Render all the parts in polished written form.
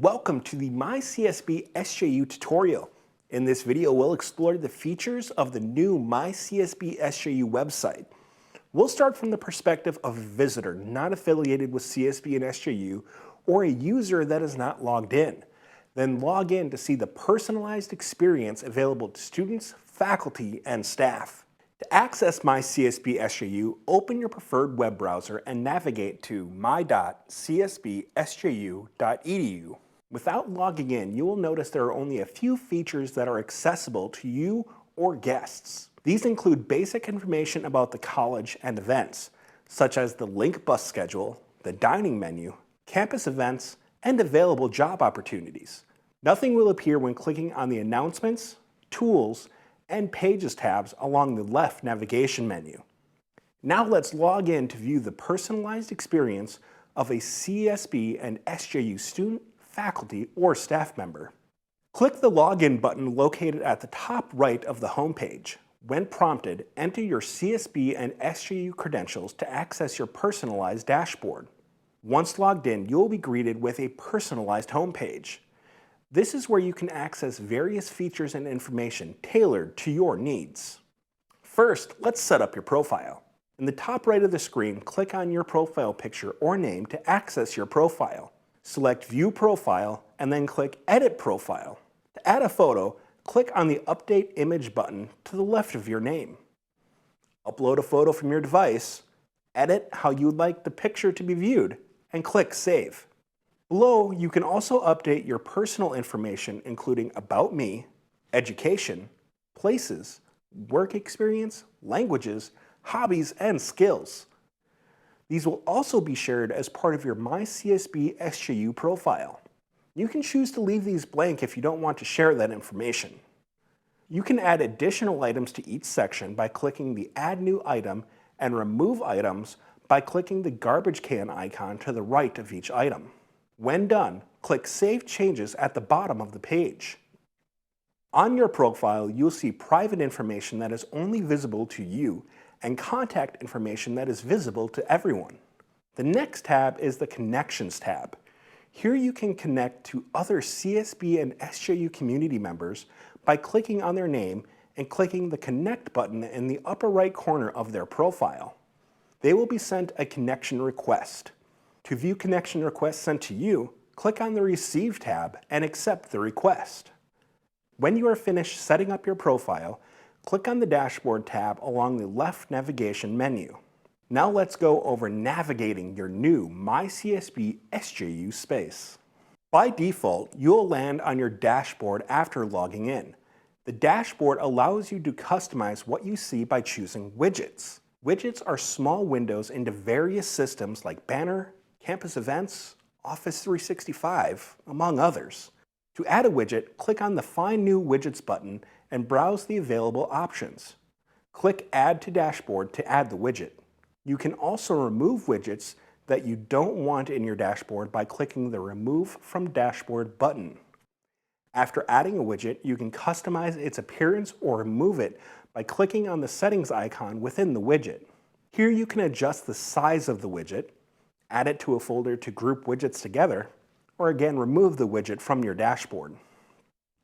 Welcome to the myCSBSJU tutorial. In this video, we'll explore the features of the new myCSBSJU website. We'll start from the perspective of a visitor not affiliated with CSB and SJU or a user that is not logged in. Then log in to see the personalized experience available to students, faculty, and staff. To access myCSBSJU, open your preferred web browser and navigate to my.csbsju.edu. Without logging in, you will notice there are only a few features that are accessible to you or guests. These include basic information about the college and events, such as the link bus schedule, the dining menu, campus events, and available job opportunities. Nothing will appear when clicking on the Announcements, Tools, and Pages tabs along the left navigation menu. Now let's log in to view the personalized experience of a CSB and SJU student, faculty, or staff member. Click the Login button located at the top right of the homepage. When prompted, enter your CSB and SJU credentials to access your personalized dashboard. Once logged in, you'll be greeted with a personalized homepage. This is where you can access various features and information tailored to your needs. First, let's set up your profile. In the top right of the screen, click on your profile picture or name to access your profile. Select View Profile and then click Edit Profile. To add a photo, click on the Update Image button to the left of your name. Upload a photo from your device, edit how you would like the picture to be viewed, and click Save. Below, you can also update your personal information including About Me, Education, Places, Work Experience, Languages, Hobbies, and Skills. These will also be shared as part of your myCSBSJU profile. You can choose to leave these blank if you don't want to share that information. You can add additional items to each section by clicking the Add New Item and remove items by clicking the garbage can icon to the right of each item. When done, click Save Changes at the bottom of the page. On your profile, you'll see private information that is only visible to you and contact information that is visible to everyone. The next tab is the Connections tab. Here you can connect to other CSB and SJU community members by clicking on their name and clicking the Connect button in the upper right corner of their profile. They will be sent a connection request. To view connection requests sent to you, click on the Receive tab and accept the request. When you are finished setting up your profile, click on the Dashboard tab along the left navigation menu. Now let's go over navigating your new myCSBSJU space. By default, you'll land on your dashboard after logging in. The dashboard allows you to customize what you see by choosing widgets. Widgets are small windows into various systems like Banner, Campus Events, Office 365, among others. To add a widget, click on the Find New Widgets button and browse the available options. Click Add to Dashboard to add the widget. You can also remove widgets that you don't want in your dashboard by clicking the Remove from Dashboard button. After adding a widget, you can customize its appearance or remove it by clicking on the Settings icon within the widget. Here you can adjust the size of the widget, add it to a folder to group widgets together, or again remove the widget from your dashboard.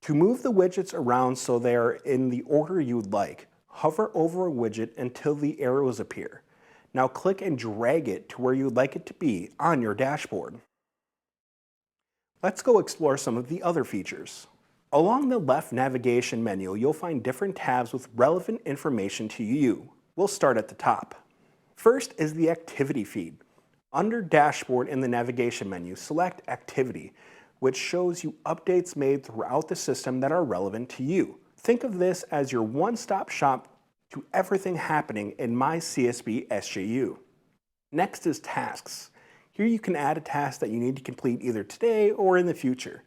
To move the widgets around so they are in the order you would like, hover over a widget until the arrows appear. Now click and drag it to where you would like it to be on your dashboard. Let's go explore some of the other features. Along the left navigation menu, you'll find different tabs with relevant information to you. We'll start at the top. First is the Activity feed. Under Dashboard in the navigation menu, select Activity, which shows you updates made throughout the system that are relevant to you. Think of this as your one-stop shop to everything happening in myCSBSJU. Next is Tasks. Here you can add a task that you need to complete either today or in the future.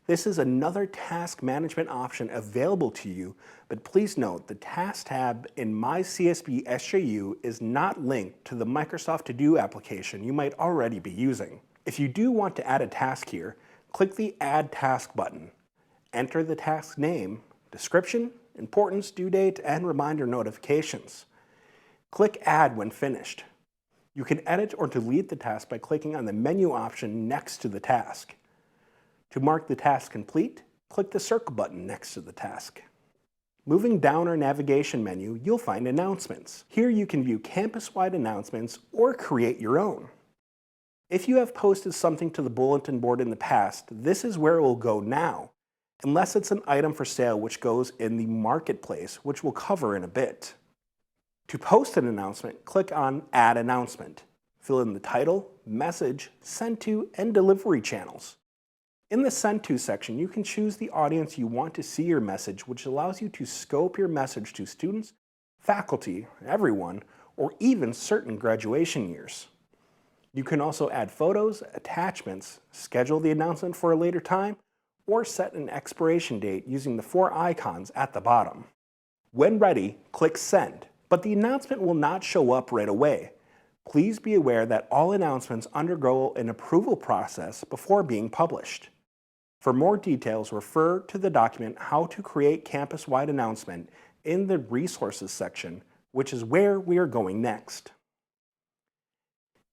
This is another task management option available to you, but please note the Task tab in myCSBSJU is not linked to the Microsoft To Do application you might already be using. If you do want to add a task here, click the Add Task button. Enter the task name, description, importance, due date, and reminder notifications. Click Add when finished. You can edit or delete the task by clicking on the menu option next to the task. To mark the task complete, click the circle button next to the task. Moving down our navigation menu, you'll find Announcements. Here you can view campus-wide announcements or create your own. If you have posted something to the bulletin board in the past, this is where it will go now, unless it's an item for sale which goes in the marketplace, which we'll cover in a bit. To post an announcement, click on Add Announcement. Fill in the title, message, send to, and delivery channels. In the Send To section, you can choose the audience you want to see your message, which allows you to scope your message to students, faculty, everyone, or even certain graduation years. You can also add photos, attachments, schedule the announcement for a later time, or set an expiration date using the 4 icons at the bottom. When ready, click Send, but the announcement will not show up right away. Please be aware that all announcements undergo an approval process before being published. For more details, refer to the document How to Create Campus-Wide Announcement in the Resources section, which is where we are going next.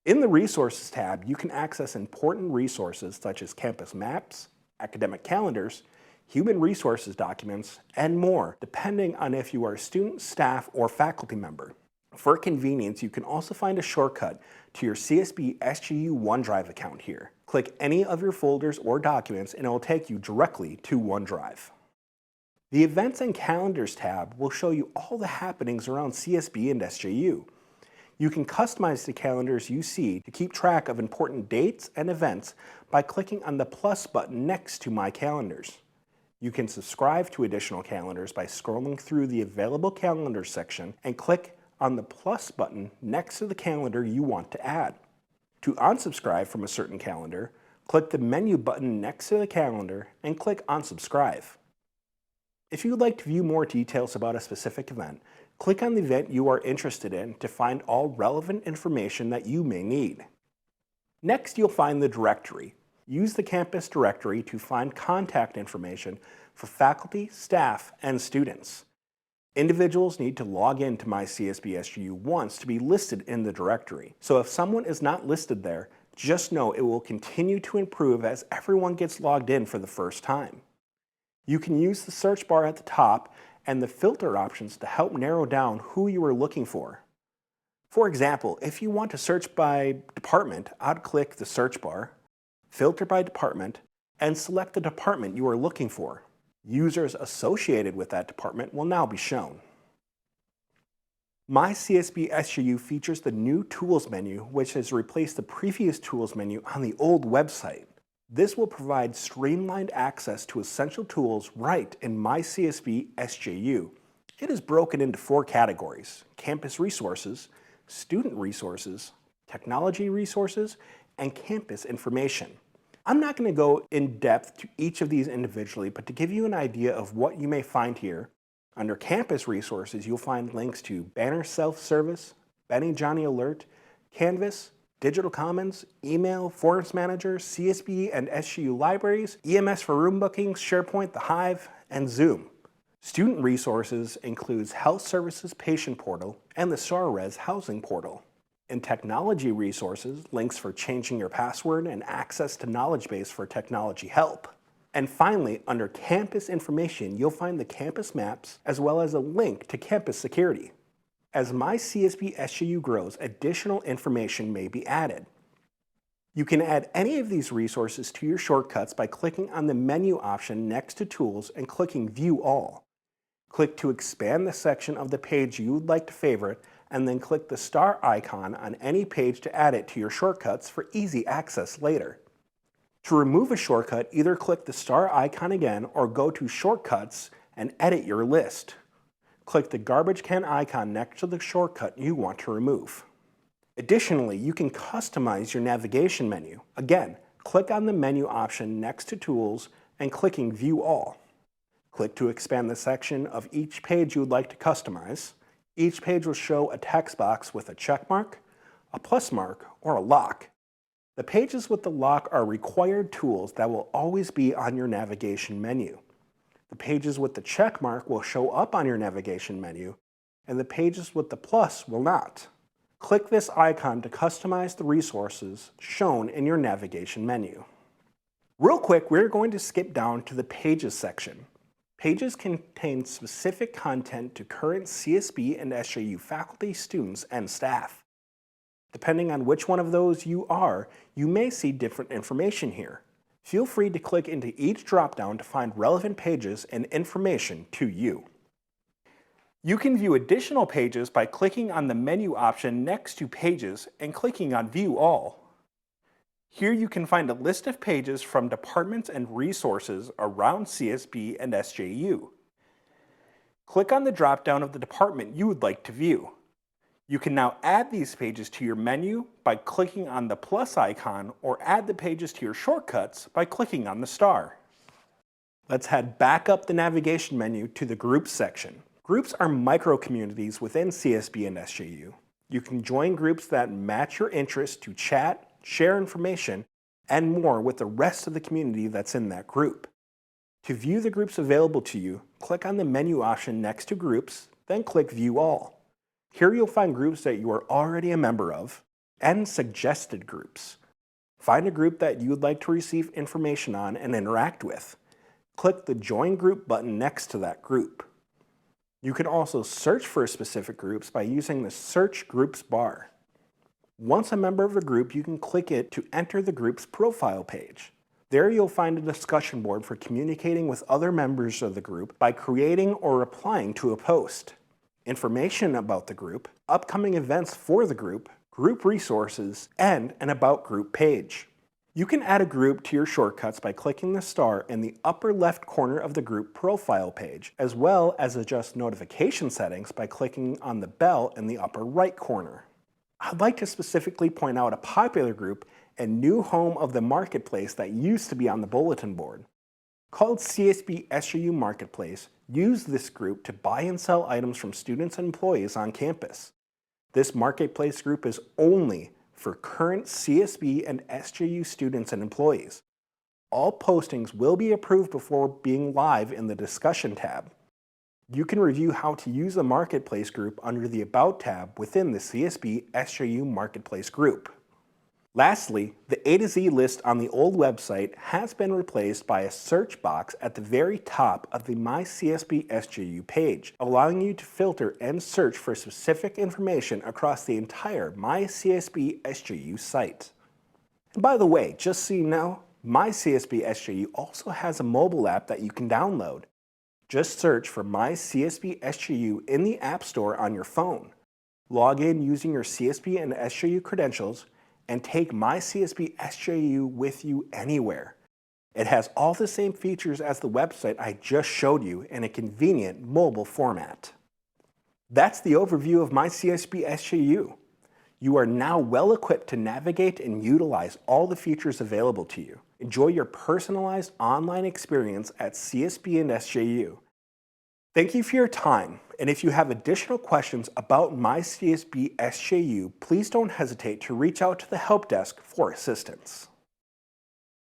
In the Resources tab, you can access important resources such as campus maps, academic calendars, human resources documents, and more, depending on if you are a student, staff, or faculty member. For convenience, you can also find a shortcut to your CSB+SJU OneDrive account here. Click any of your folders or documents and it will take you directly to OneDrive. The Events and Calendars tab will show you all the happenings around CSB and SJU. You can customize the calendars you see to keep track of important dates and events by clicking on the plus button next to My Calendars. You can subscribe to additional calendars by scrolling through the Available Calendars section and click on the plus button next to the calendar you want to add. To unsubscribe from a certain calendar, click the menu button next to the calendar and click Unsubscribe. If you would like to view more details about a specific event, click on the event you are interested in to find all relevant information that you may need. Next, you'll find the directory. Use the campus directory to find contact information for faculty, staff, and students. Individuals need to log in to myCSBSJU once to be listed in the directory. So if someone is not listed there, just know it will continue to improve as everyone gets logged in for the first time. You can use the search bar at the top and the filter options to help narrow down who you are looking for. For example, if you want to search by department, I'd click the search bar, filter by department, and select the department you are looking for. Users associated with that department will now be shown. myCSBSJU features the new Tools menu, which has replaced the previous Tools menu on the old website. This will provide streamlined access to essential tools right in myCSBSJU. It is broken into 4 categories: campus resources, student resources, technology resources, and campus information. I'm not going to go in depth to each of these individually, but to give you an idea of what you may find here, under Campus Resources, you'll find links to Banner Self-Service, Benny Johnny Alert, Canvas, Digital Commons, Email, Forms Manager, CSB and SJU Libraries, EMS for room bookings, SharePoint, the Hive, and Zoom. Student Resources includes Health Services Patient Portal and the SARRES Housing Portal. In Technology Resources, links for changing your password and access to knowledge base for technology help. And finally, under Campus Information, you'll find the campus maps as well as a link to campus security. As myCSBSJU grows, additional information may be added. You can add any of these resources to your shortcuts by clicking on the menu option next to Tools and clicking View All. Click to expand the section of the page you would like to favorite, and then click the star icon on any page to add it to your shortcuts for easy access later. To remove a shortcut, either click the star icon again or go to Shortcuts and edit your list. Click the garbage can icon next to the shortcut you want to remove. Additionally, you can customize your navigation menu. Again, click on the menu option next to Tools and clicking View All. Click to expand the section of each page you would like to customize. Each page will show a text box with a check mark, a plus mark, or a lock. The pages with the lock are required tools that will always be on your navigation menu. The pages with the check mark will show up on your navigation menu, and the pages with the plus will not. Click this icon to customize the resources shown in your navigation menu. Real quick, we're going to skip down to the Pages section. Pages contain specific content to current CSB and SJU faculty, students, and staff. Depending on which one of those you are, you may see different information here. Feel free to click into each dropdown to find relevant pages and information to you. You can view additional pages by clicking on the menu option next to Pages and clicking on View All. Here you can find a list of pages from departments and resources around CSB and SJU. Click on the drop-down of the department you would like to view. You can now add these pages to your menu by clicking on the plus icon or add the pages to your shortcuts by clicking on the star. Let's head back up the navigation menu to the Groups section. Groups are micro-communities within CSB and SJU. You can join groups that match your interests to chat, share information, and more with the rest of the community that's in that group. To view the groups available to you, click on the menu option next to Groups, then click View All. Here you'll find groups that you are already a member of, and suggested groups. Find a group that you would like to receive information on and interact with. Click the Join Group button next to that group. You can also search for specific groups by using the Search Groups bar. Once a member of a group, you can click it to enter the group's profile page. There you'll find a discussion board for communicating with other members of the group by creating or replying to a post. Information about the group, upcoming events for the group resources, and an About Group page. You can add a group to your shortcuts by clicking the star in the upper left corner of the group profile page, as well as adjust notification settings by clicking on the bell in the upper right corner. I'd like to specifically point out a popular group and new home of the marketplace that used to be on the bulletin board. Called CSB+SJU Marketplace, use this group to buy and sell items from students and employees on campus. This marketplace group is only for current CSB and SJU students and employees. All postings will be approved before being live in the Discussion tab. You can review how to use the Marketplace group under the About tab within the CSB+SJU Marketplace group. Lastly, the A to Z list on the old website has been replaced by a search box at the very top of the myCSBSJU page, allowing you to filter and search for specific information across the entire myCSBSJU site. And by the way, just so you know, myCSBSJU also has a mobile app that you can download. Just search for myCSBSJU in the App Store on your phone. Log in using your CSB and SJU credentials, and take myCSBSJU with you anywhere. It has all the same features as the website I just showed you in a convenient mobile format. That's the overview of myCSBSJU. You are now well equipped to navigate and utilize all the features available to you. Enjoy your personalized online experience at CSB and SJU. Thank you for your time, and if you have additional questions about myCSBSJU, please don't hesitate to reach out to the help desk for assistance.